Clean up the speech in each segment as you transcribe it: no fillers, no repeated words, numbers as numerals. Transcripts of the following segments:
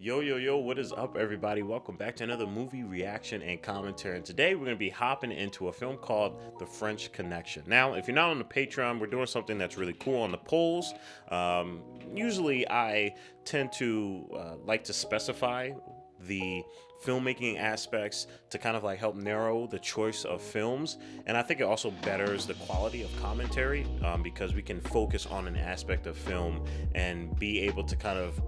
Yo, what is up, everybody? Welcome back to another movie reaction and commentary. And today we're going to be hopping into a film called The French Connection. Now, if you're not on the Patreon, we're doing something that's really cool on the polls. Usually I tend to like to specify the filmmaking aspects to kind of like help narrow the choice of films, and I think it also betters the quality of commentary because we can focus on an aspect of film and be able to kind of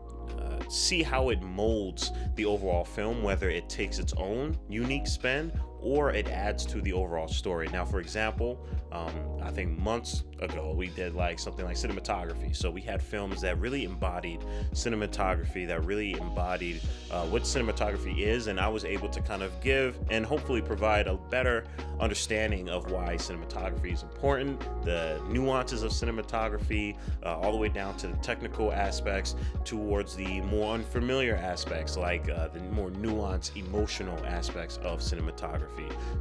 see how it molds the overall film, whether it takes its own unique spin or it adds to the overall story. Now, for example, I think months ago we did like something like cinematography. So we had films that really embodied cinematography, that really embodied what cinematography is, and I was able to kind of give and hopefully provide a better understanding of why cinematography is important, the nuances of cinematography, all the way down to the technical aspects towards the more unfamiliar aspects, like the more nuanced emotional aspects of cinematography.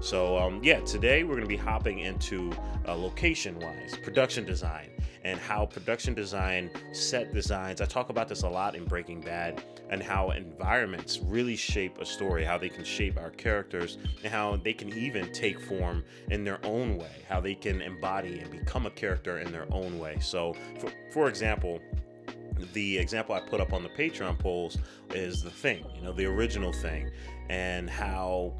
So yeah, today we're going to be hopping into location-wise, production design, and how production design, set designs. I talk about this a lot in Breaking Bad, and how environments really shape a story, how they can shape our characters, and how they can even take form in their own way, how they can embody and become a character in their own way. So, for example, the example I put up on the Patreon polls is The Thing, the original Thing, and how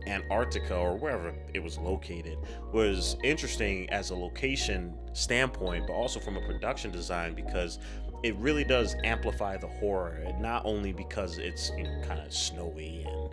Antarctica, or wherever it was located, was interesting as a location standpoint, but also from a production design, because it really does amplify the horror, and not only because it's kind of snowy and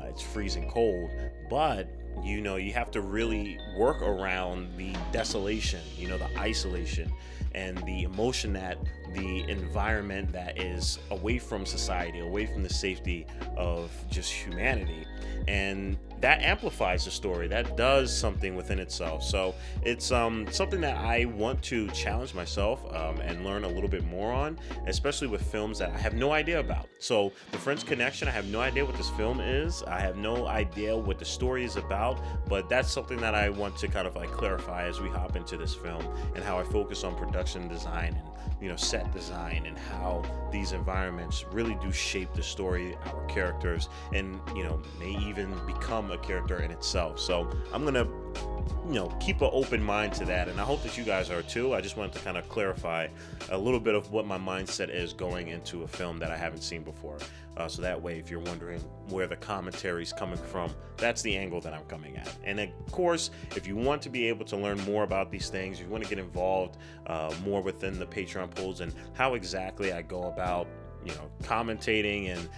it's freezing cold, but you have to really work around the desolation, the isolation, and the emotion that the environment that is away from society, away from the safety of just humanity. And that amplifies the story. That does something within itself. So it's something that I want to challenge myself and learn a little bit more on, especially with films that I have no idea about. So The French Connection, I have no idea what this film is. I have no idea what the story is about, but that's something that I want to kind of like clarify as we hop into this film, and how I focus on production design and set design, and how these environments really do shape the story, our characters, and may even become a character in itself. So I'm gonna keep an open mind to that, and I hope that you guys are too. I just wanted to kind of clarify a little bit of what my mindset is going into a film that I haven't seen before, so that way, if you're wondering where the commentary is coming from, that's the angle that I'm coming at. And of course, if you want to be able to learn more about these things, you want to get involved more within the Patreon polls and how exactly I go about commentating and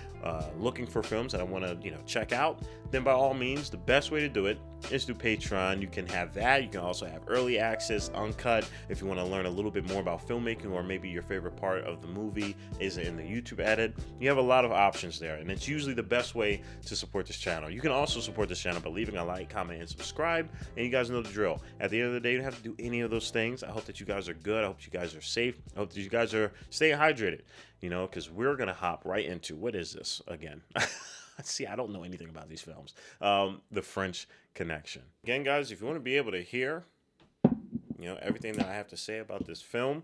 looking for films that I want to check out, then by all means, the best way to do it is through Patreon. You can have that. You can also have early access, uncut, if you want to learn a little bit more about filmmaking, or maybe your favorite part of the movie is in the YouTube edit. You have a lot of options there, and it's usually the best way to support this channel. You can also support this channel by leaving a like, comment, and subscribe, and you guys know the drill. At the end of the day, you don't have to do any of those things. I hope that you guys are good. I hope you guys are safe. I hope that you guys are staying hydrated, because we're going to hop right into, what is this again? See, I don't know anything about these films. The French Connection. Again, guys, if you want to be able to hear, everything that I have to say about this film,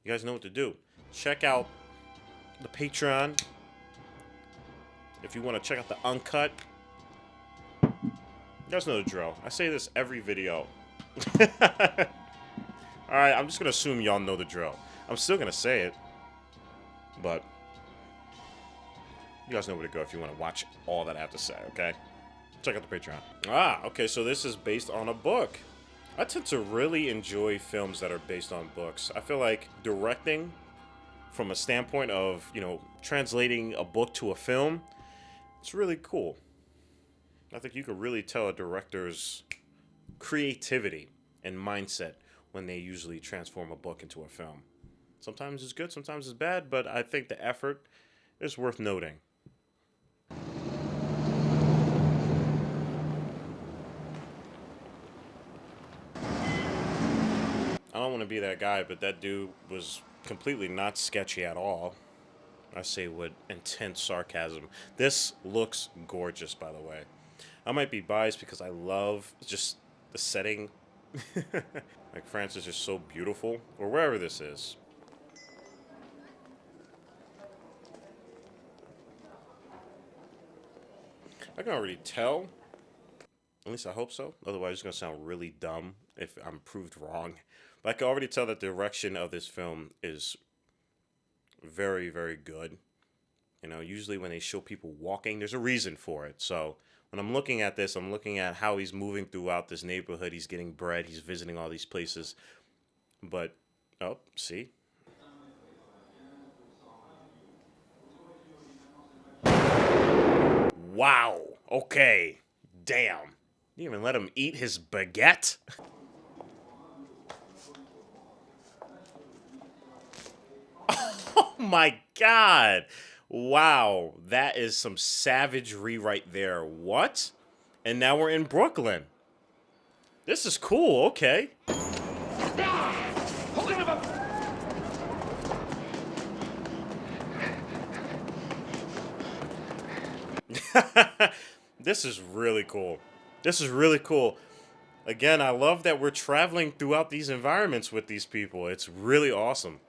you guys know what to do. Check out the Patreon. If you want to check out the uncut, you guys know the drill. I say this every video. All right, I'm just going to assume y'all know the drill. I'm still going to say it, but you guys know where to go if you want to watch all that I have to say, okay? Check out the Patreon. Okay, so this is based on a book. I tend to really enjoy films that are based on books. I feel like directing from a standpoint of, translating a book to a film, it's really cool. I think you can really tell a director's creativity and mindset when they usually transform a book into a film. Sometimes it's good, sometimes it's bad, but I think the effort is worth noting. I don't want to be that guy, but that dude was completely not sketchy at all. I say with intense sarcasm. This looks gorgeous, by the way. I might be biased because I love just the setting. Like, France is just so beautiful, or wherever this is. I can already tell. At least I hope so. Otherwise, it's going to sound really dumb if I'm proved wrong. But I can already tell that the direction of this film is very, very good. You know, usually when they show people walking, there's a reason for it. So when I'm looking at this, I'm looking at how he's moving throughout this neighborhood. He's getting bread. He's visiting all these places. But, oh, see? Wow. Okay. Damn. You even let him eat his baguette? Oh my God. Wow. That is some savagery right there. What? And now we're in Brooklyn. This is cool. Okay. This is really cool. This is really cool. Again, I love that we're traveling throughout these environments with these people. It's really awesome.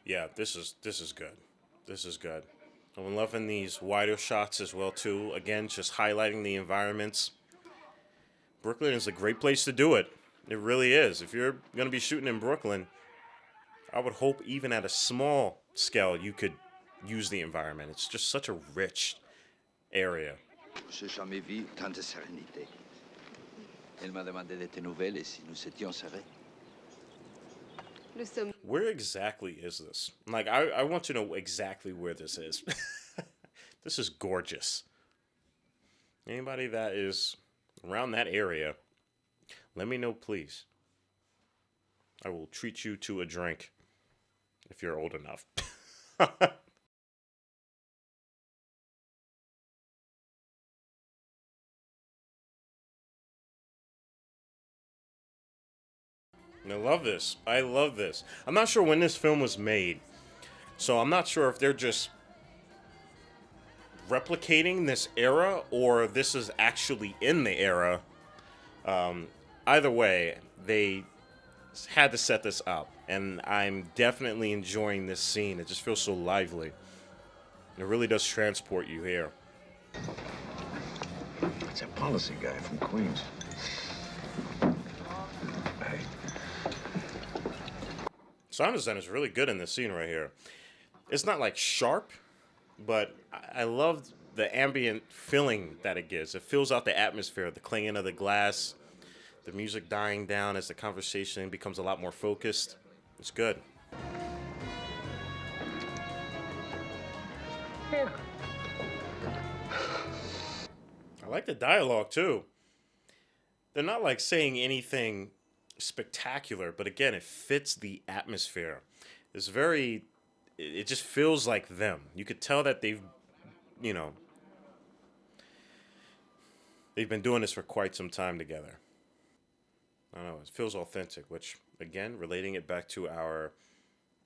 Yeah, this is good. This is good. I'm loving these wider shots as well too. Again, just highlighting the environments. Brooklyn is a great place to do it. It really is. If you're going to be shooting in Brooklyn, I would hope even at a small scale you could use the environment. It's just such a rich area. J'ai jamais vu tant de sérénité. Elle m'a demandé de tes nouvelles et si nous étions serrés. Where exactly is this? Like, I want to know exactly where this is. This is gorgeous. Anybody that is around that area, let me know, please. I will treat you to a drink if you're old enough. I love this. I love this. I'm not sure when this film was made, so I'm not sure if they're just replicating this era or this is actually in the era. Either way, they had to set this up, and I'm definitely enjoying this scene. It just feels so lively. It really does transport you here. It's a policy guy from Queens. Hey. Sound design is really good in this scene right here. It's not like sharp, but I love the ambient feeling that it gives. It fills out the atmosphere, the clanging of the glass, the music dying down as the conversation becomes a lot more focused. It's good. Yeah. I like the dialogue too. They're not like saying anything spectacular, but again, it fits the atmosphere. It's very, it just feels like them. You could tell that they've, you know, they've been doing this for quite some time together. I don't know, it feels authentic, which, again, relating it back to our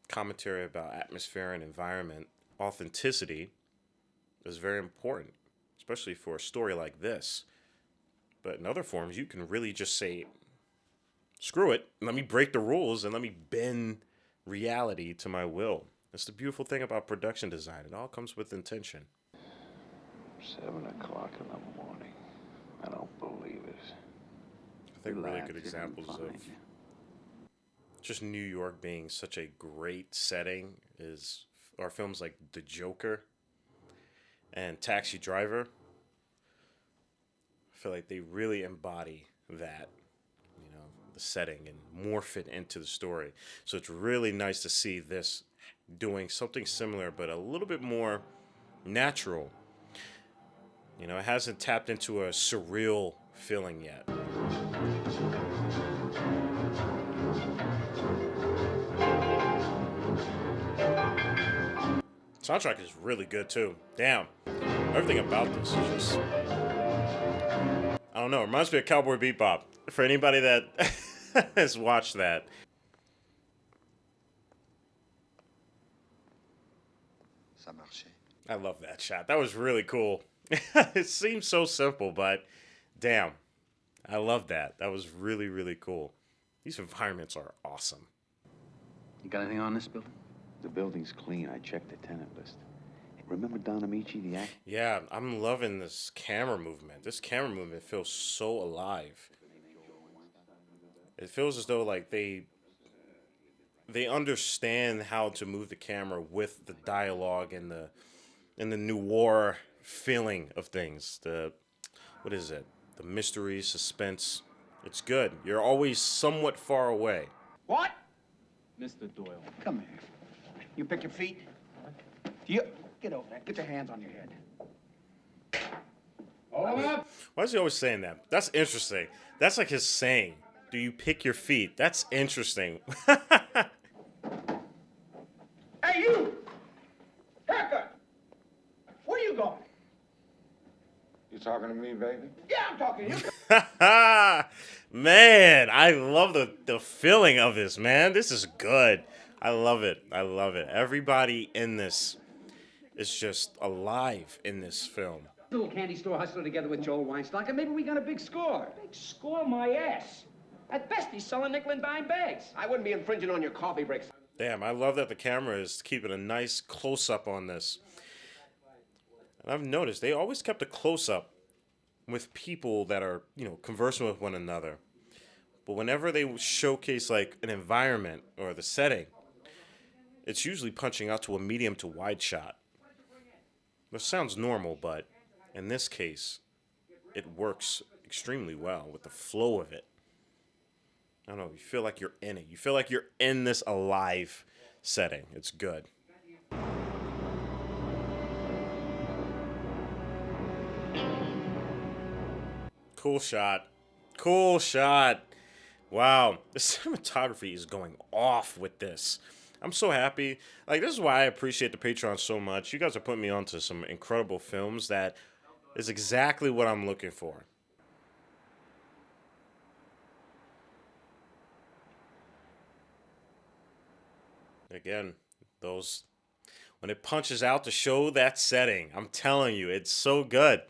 commentary about atmosphere and environment, authenticity is very important, especially for a story like this. But in other forms, you can really just say, screw it, let me break the rules and let me bend reality to my will. That's the beautiful thing about production design. It all comes with intention. 7 o'clock in the morning. I don't believe it. I think really good examples of just New York being such a great setting are films like The Joker and Taxi Driver. I feel like they really embody that, you know, the setting and morph it into the story. So it's really nice to see this doing something similar, but a little bit more natural. You know, it hasn't tapped into a surreal feeling yet. Soundtrack is really good too. Damn. Everything about this is just, I don't know, it reminds me of Cowboy Bebop. For anybody that has watched that. Ça marchait. I love that shot. That was really cool. It seems so simple, but damn. I love that. That was really, really cool. These environments are awesome. You got anything on this building? The building's clean. I checked the tenant list. Remember Don Amici, the actor? Yeah, I'm loving this camera movement. This camera movement feels so alive. It feels as though like they understand how to move the camera with the dialogue and the noir feeling of things. The what is it? The mystery, suspense. It's good. You're always somewhat far away. What? Mr. Doyle. Come here. You pick your feet. You get over there. Get your hands on your head. Hold up. Why is he always saying that? That's interesting. That's like his saying. Do you pick your feet? That's interesting. Hey, you! Haircut! Where you going? You talking to me, baby? Yeah, I'm talking to you. Man, I love the feeling of this, man. This is good. I love it. I love it. Everybody in this is just alive in this film. Little candy store hustler together with Joel Weinstock, and maybe we got a big score. Big score my ass. At best, he's selling nickel and dime bags. I wouldn't be infringing on your coffee breaks. Damn, I love that the camera is keeping a nice close-up on this. And I've noticed they always kept a close-up with people that are, conversing with one another. But whenever they showcase, like, an environment or the setting, it's usually punching out to a medium to wide shot. Which sounds normal, but in this case, it works extremely well with the flow of it. I don't know, you feel like you're in it. You feel like you're in this alive setting. It's good. Cool shot. Cool shot. Wow. The cinematography is going off with this. I'm so happy. Like, this is why I appreciate the Patreon so much. You guys are putting me onto some incredible films that is exactly what I'm looking for. Again, when it punches out to show that setting, I'm telling you, it's so good.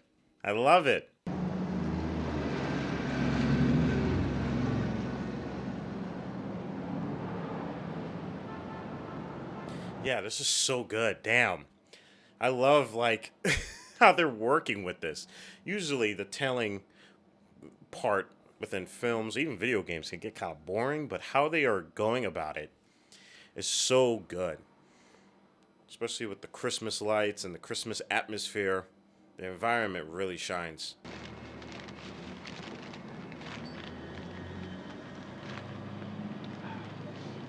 I love it. Yeah, this is so good. Damn. I love, like, how they're working with this. Usually the telling part within films, even video games, can get kind of boring, but how they are going about it is so good. Especially with the Christmas lights and the Christmas atmosphere. The environment really shines.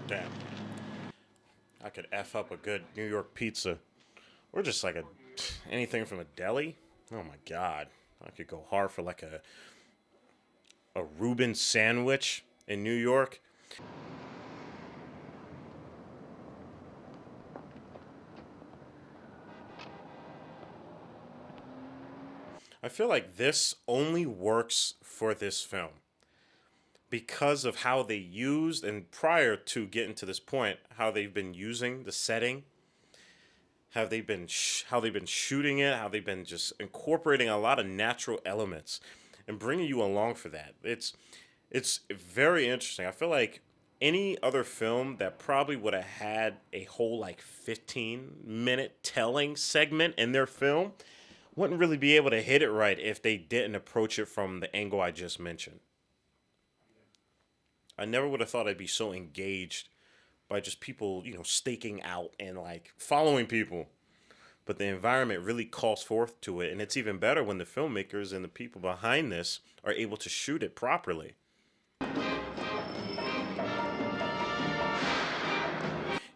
Damn. I could F up a good New York pizza. Or just like anything from a deli. Oh my God. I could go hard for like a Reuben sandwich in New York. I feel like this only works for this film because of how they used, and prior to getting to this point, how they've been using the setting, how they've been shooting it, how they've been just incorporating a lot of natural elements and bringing you along for that. It's very interesting. I feel like any other film that probably would have had a whole like 15-minute telling segment in their film wouldn't really be able to hit it right if they didn't approach it from the angle I just mentioned. I never would have thought I'd be so engaged by just people, staking out and like following people. But the environment really calls forth to it. And it's even better when the filmmakers and the people behind this are able to shoot it properly.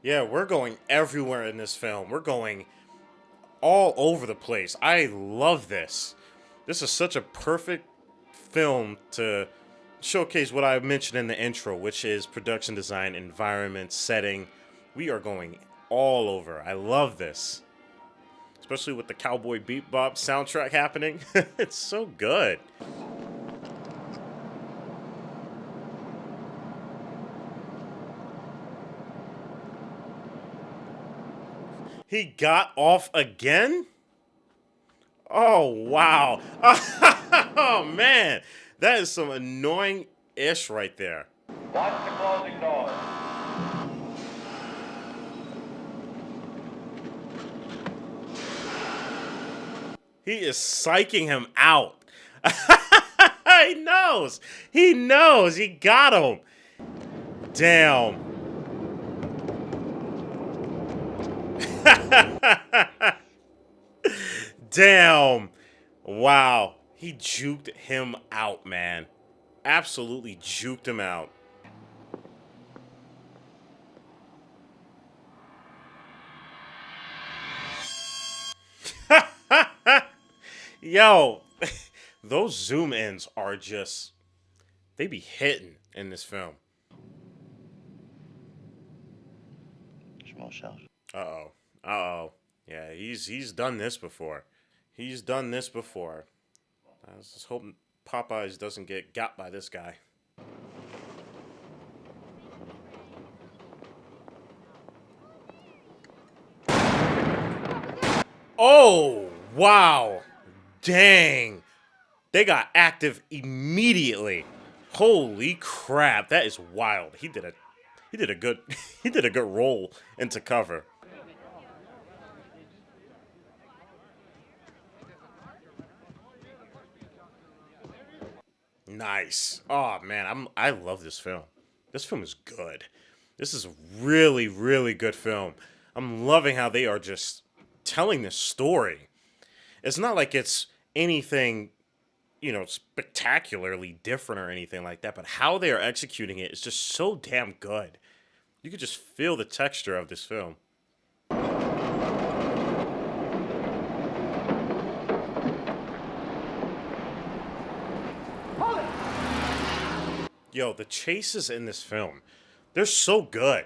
Yeah, we're going everywhere in this film. We're going all over the place. I love this. This is such a perfect film to showcase what I mentioned in the intro, which is production design, environment, setting. We are going all over. I love this. Especially with the Cowboy Bebop soundtrack happening. It's so good. He got off again? Oh, wow. Oh, man. That is some annoying-ish right there. Watch the closing doors. He is psyching him out. He knows. He knows. He got him. Damn. Damn. Wow. He juked him out, man. Absolutely juked him out. Yo, those zoom ins are just, they be hitting in this film. Small shells. Uh-oh. Uh-oh. Yeah, he's done this before. He's done this before. I was just hoping Popeyes doesn't get got by this guy. Oh, wow. Dang. They got active immediately. Holy crap, that is wild. He did a good he did a good roll into cover. Nice. Oh man, I love this film. This film is good. This is a really, really good film. I'm loving how they are just telling this story. It's not like it's anything, spectacularly different or anything like that, but how they are executing it is just so damn good. You could just feel the texture of this film. Yo, the chases in this film, they're so good.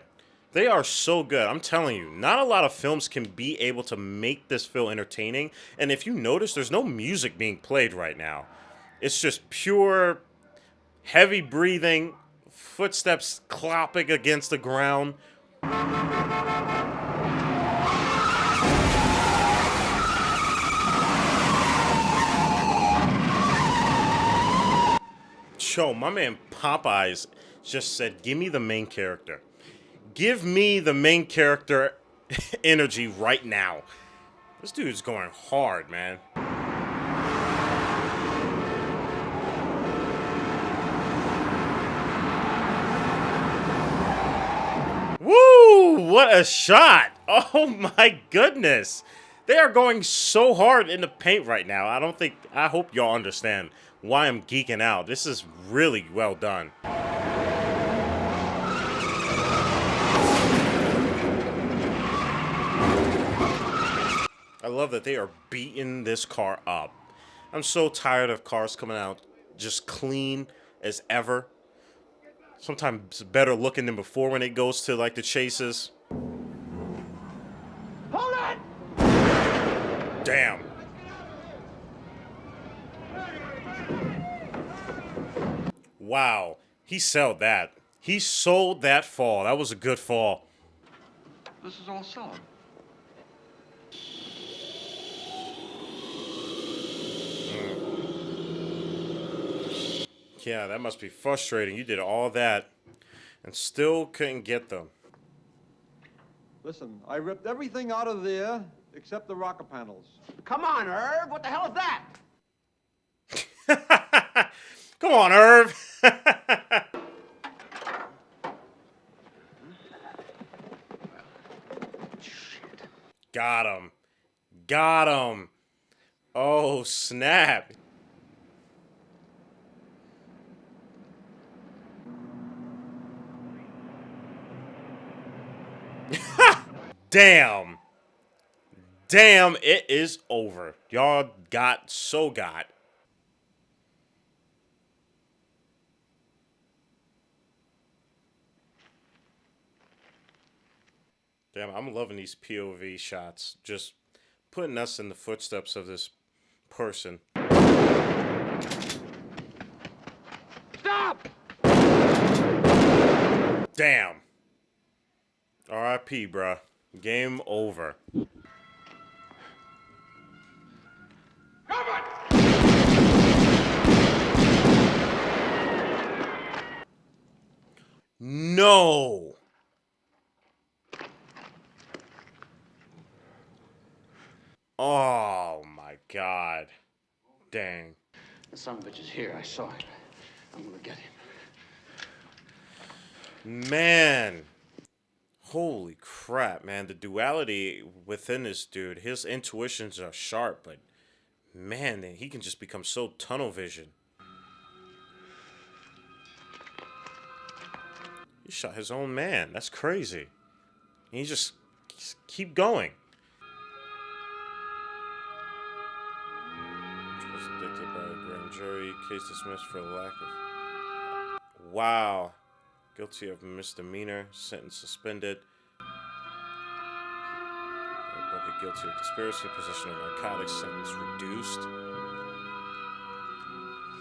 They are so good. I'm telling you, not a lot of films can be able to make this feel entertaining. And if you notice, there's no music being played right now. It's just pure heavy breathing, footsteps clopping against the ground. Yo, my man Popeyes just said, give me the main character. Give me the main character energy right now. This dude's going hard, man. Woo! What a shot! Oh my goodness. They are going so hard in the paint right now. I hope y'all understand why I'm geeking out. This is really well done. I love that they are beating this car up. I'm so tired of cars coming out just clean as ever. Sometimes better looking than before when it goes to like the chases. Hold it! Damn. Wow. He sold that. He sold that fall. That was a good fall. This is all solid. Yeah, that must be frustrating. You did all that and still couldn't get them. Listen, I ripped everything out of there except the rocker panels. Come on, Herb. What the hell is that? Come on, Irv. Got him. Got him. Oh, snap. Damn. Damn, it is over. Y'all got. Damn, I'm loving these POV shots. Just putting us in the footsteps of this person. Stop! Damn. RIP, bruh. Game over. No. Oh my God. Dang. The son of a bitch is here. I saw him. I'm gonna get him. Man. Holy crap, man. The duality within this dude, his intuitions are sharp, but man, he can just become so tunnel vision. He shot his own man. That's crazy. And he just keep going. Was addicted by a grand jury. Case dismissed for lack of... Wow. Guilty of misdemeanor. Sentence suspended. Guilty of conspiracy. Possession of narcotics. Sentence reduced.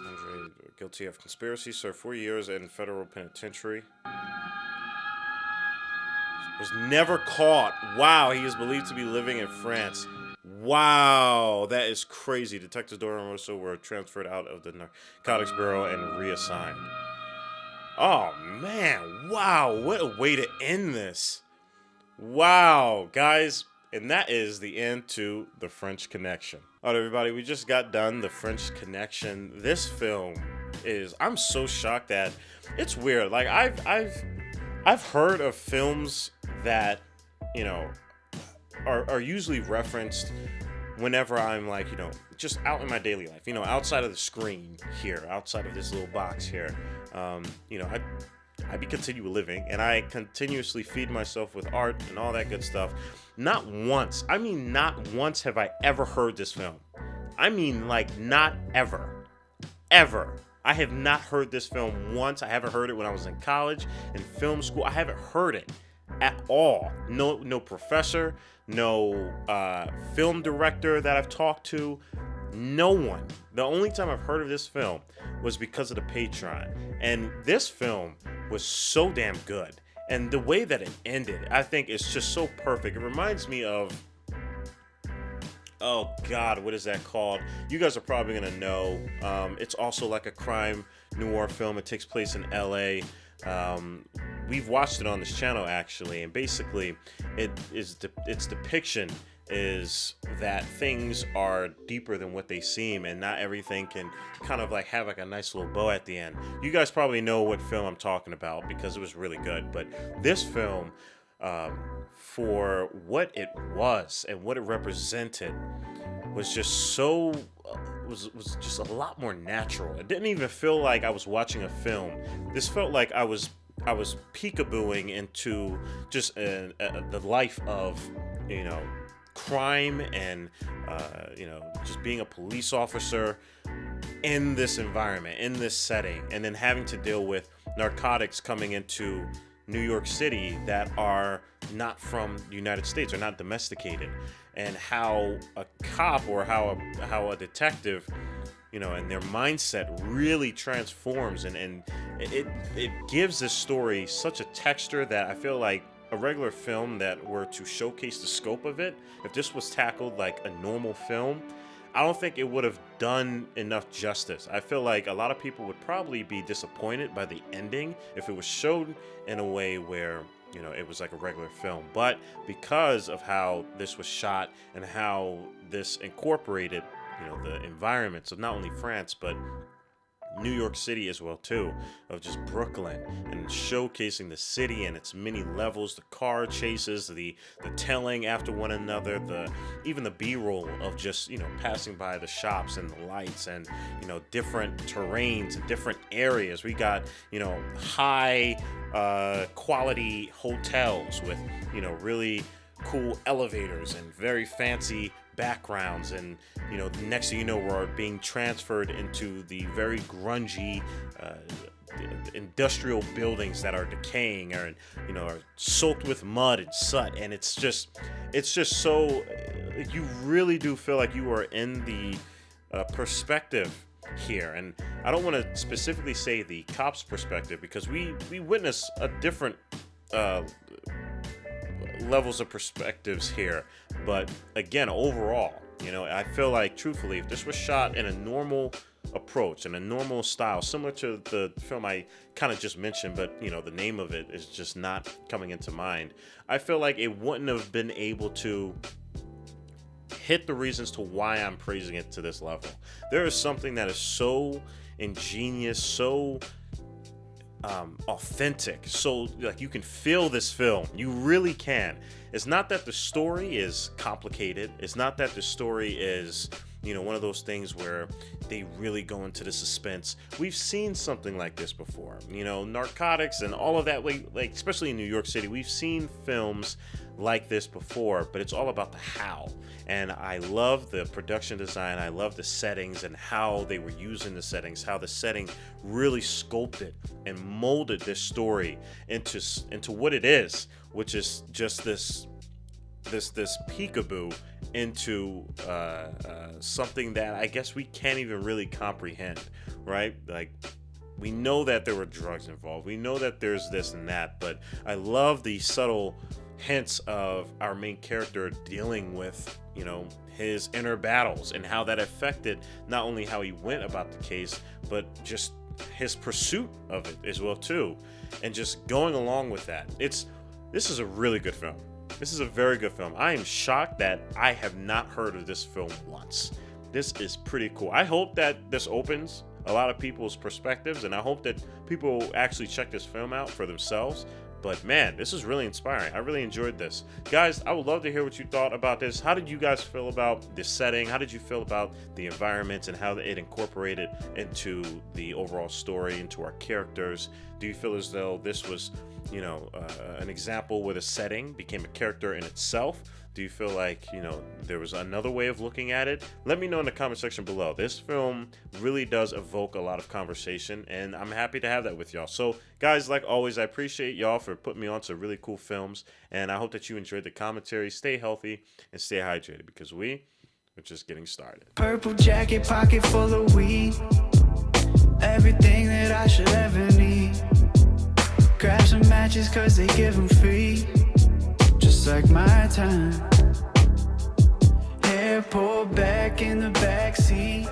Andre, guilty of conspiracy. Served 4 years in federal penitentiary. Was never caught. Wow, he is believed to be living in France. Wow, that is crazy. Detectives Dora and Russo were transferred out of the Narcotics Bureau and reassigned. Oh, man. Wow, what a way to end this. Wow, guys. And that is the end to The French Connection. All right, everybody, we just got done The French Connection. This film is... I'm so shocked that... It's weird. Like, I've heard of films that, you know, are usually referenced whenever I'm like, you know, just out in my daily life, you know, outside of the screen here, outside of this little box here. You know, I be continue living and I continuously feed myself with art and all that good stuff. Not once, I mean, not once have I ever heard this film. I mean, like, not ever. Ever. I have not heard this film once. I haven't heard it when I was in college, in film school. I haven't heard it at all. No professor, no film director that I've talked to. No one. The only time I've heard of this film was because of the Patreon. And this film was so damn good. And the way that it ended, I think is just so perfect. It reminds me of... Oh, God, what is that called? You guys are probably going to know. It's also like a crime noir film. It takes place in L.A. We've watched it on this channel, actually. And basically, its depiction is that things are deeper than what they seem. And not everything can kind of like have like a nice little bow at the end. You guys probably know what film I'm talking about because it was really good. But this film... for what it was and what it represented was just so was just a lot more natural. It didn't even feel like I was watching a film. This felt like I was peekabooing into just the life of, you know, crime and you know, just being a police officer in this environment, in this setting, and then having to deal with narcotics coming into New York City that are not from the United States, or not domesticated, and how a cop or how a detective, you know, and their mindset really transforms, and it gives this story such a texture that I feel like a regular film that were to showcase the scope of it, if this was tackled like a normal film, I don't think it would have done enough justice. I feel like a lot of people would probably be disappointed by the ending if it was shown in a way where, you know, it was like a regular film. But because of how this was shot and how this incorporated, you know, the environments of not only France, but New York City as well too, of just Brooklyn, and showcasing the city and its many levels, the car chases, the telling after one another, even the B-roll of just, you know, passing by the shops and the lights, and, you know, different terrains and different areas. We got, you know, high quality hotels with, you know, really cool elevators and very fancy backgrounds, and, you know, next thing you know, we're being transferred into the very grungy industrial buildings that are decaying, or, you know, are soaked with mud and soot, and it's just so, you really do feel like you are in the perspective here. And I don't want to specifically say the cop's perspective, because we witness a different levels of perspectives here, but again, overall, you know, I feel like, truthfully, if this was shot in a normal approach, in a normal style, similar to the film I kind of just mentioned, but, you know, the name of it is just not coming into mind, I feel like it wouldn't have been able to hit the reasons to why I'm praising it to this level. There is something that is so ingenious, so authentic, so like you can feel this film. You really can. It's not that the story is complicated. It's not that the story is, you know, one of those things where they really go into the suspense. We've seen something like this before, you know, narcotics and all of that, like especially in New York City, we've seen films like this before, but it's all about the how. And I love the production design. I love the settings and how they were using the settings, how the setting really sculpted and molded this story into what it is, which is just this peekaboo into something that I guess we can't even really comprehend, right? Like, we know that there were drugs involved. We know that there's this and that, but I love the subtle hints of our main character dealing with, you know, his inner battles and how that affected not only how he went about the case, but just his pursuit of it as well too, and just going along with that. This is a really good film. This is a very good film. I am shocked that I have not heard of this film once. This is pretty cool. I hope that this opens a lot of people's perspectives, and I hope that people actually check this film out for themselves. But man, this is really inspiring. I really enjoyed this. Guys, I would love to hear what you thought about this. How did you guys feel about the setting? How did you feel about the environment and how it incorporated into the overall story, into our characters? Do you feel as though this was, you know, an example where the setting became a character in itself? Do you feel like, you know, there was another way of looking at it? Let me know in the comment section below. This film really does evoke a lot of conversation, and I'm happy to have that with y'all. So, guys, like always, I appreciate y'all for putting me on to really cool films, and I hope that you enjoyed the commentary. Stay healthy and stay hydrated, because we're just getting started. Purple jacket, pocket full of weed. Everything that I should ever need. Grab some matches, cause they give them free. Just like my time. Hair pulled back in the backseat.